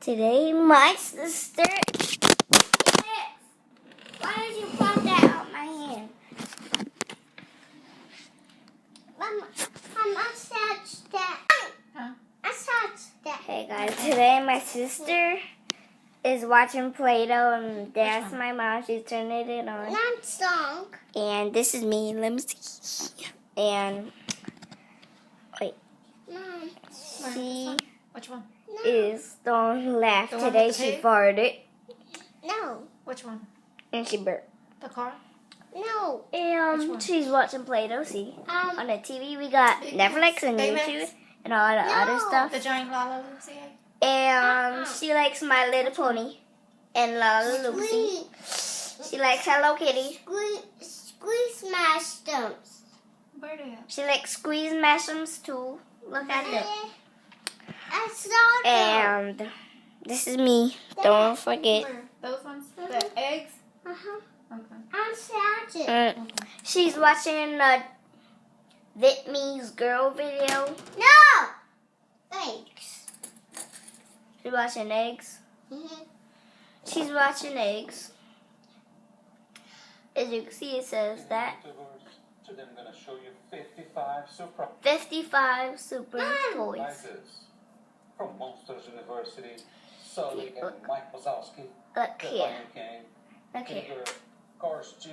Today, my sister. Why did you pop that out my hand? Mama, I touched that. Huh? I touched that. Hey guys, today my sister is watching Play-Doh and that's my mom. She's turning it on. Not song. And this is me. Let me see. And wait. Mom. She Which one? is don't laugh. The one Today with the she pig? farted. No. Which one? And she burped. The car? No. Which And one? she's watching Play-Doh. See, on the TV we got Netflix and Baymax? YouTube and all the other stuff. The giant Lala Lucy egg? And she likes My Little Pony and Lala Lucy. She likes Hello Kitty. Squeeze Mashems. Where do you? She likes Squeeze Mashems too. Look at them. I saw them. And this is me. Don't forget. Where? Those ones? The eggs? Uh-huh. Okay. I saw it. She's watching the Vietnamese girl video. No! Thanks. She's watching eggs. Mm-hmm. She's watching eggs. As you can see, it says that Today I'm going to show you 55 super 55 super toys. prizes from Monsters University. Sully and Look. Mike Wazowski. Look The here. Lion King. Look here. Tigger, Cars 2,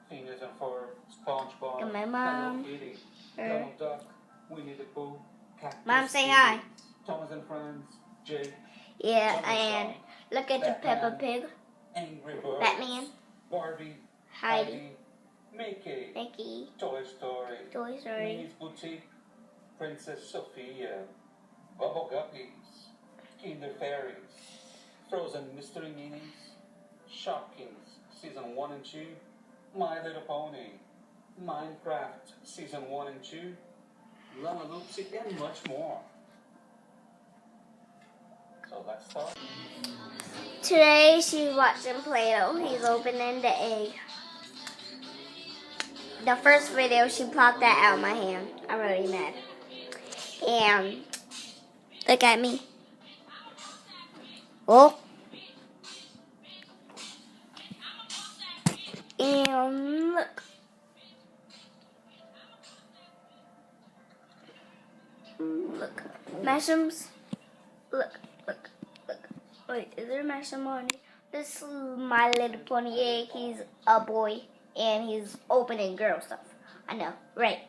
Phineas and Ferb, SpongeBob, And my Hello mom. Kitty, Her. Donald Duck, Winnie the Pooh, Cactus Mom, say Kitty, hi. Thomas and Friends, Jake, Yeah, and look at the Peppa Batman. Pig, Angry Birds, Batman, Barbie, Heidi, Mickey, Mickey, Toy Story, Toy Story, Minnie's Boutique, Princess Sophia, Bubble Guppies, Kinder Fairies, Frozen Mystery Minis, Shopkins Season 1 and 2, My Little Pony, Minecraft Season 1 and 2, Lana Loopsy, and much more. So let's start. Today she's watching Play-Doh. He's opening the egg. The first video she popped that out of my hand. I'm really mad. And look at me. Oh. And look. Look. Mashems. Look. Wait, is there Mashem on it? This is My Little Pony egg. He's a boy and he's opening girl stuff. I know, right?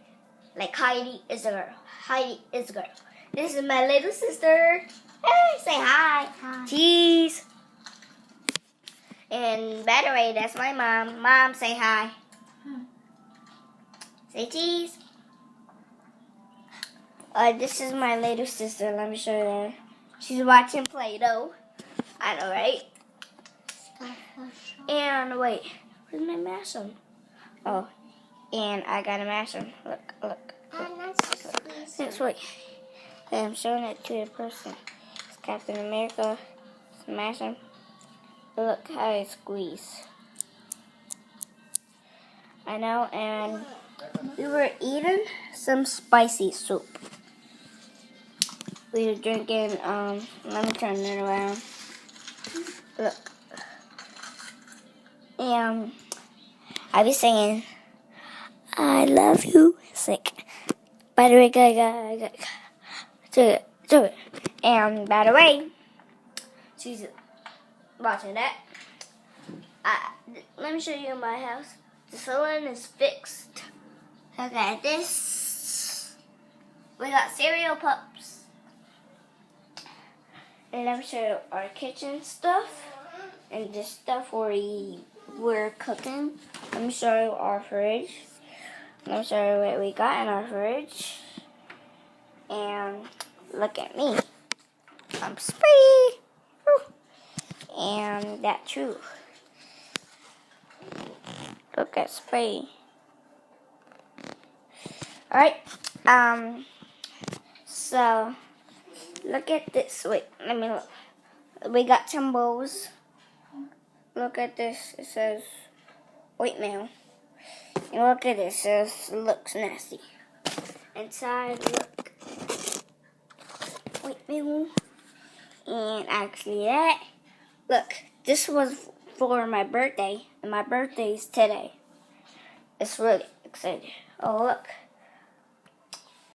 Like Heidi is a girl. Heidi is a girl. This is my little sister. Hey, say hi. Hi. Cheese. And by the way, that's my mom. Mom, say hi. Say cheese. This is my little sister. Let me show you that. She's watching Play-Doh. I know, right? And wait, where's my Mashem? Oh, and I got a Mashem. Look. Yes, wait. I'm showing it to a person. It's Captain America. Smash him. Look how it squeezes. I know, and we were eating some spicy soup. We were drinking, let me turn it around. Look. And I was singing, I love you. It's like, by the way, do it. And by the way, she's watching that. Let me show you my house. The ceiling is fixed. Look at this. We got cereal pups. And let me show you our kitchen stuff. And the stuff we're cooking. Let me show you our fridge. Let me show you what we got in our fridge. And look at me. I'm spree. And that too. Look at Spray. Alright. So look at this. Wait, let me look. We got some bowls. Look at this. It says oatmeal. And look at this. It says looks nasty. Inside, look. Oatmeal. and actually that. Look, this was for my birthday, and my birthday's today. It's really exciting. Oh, look.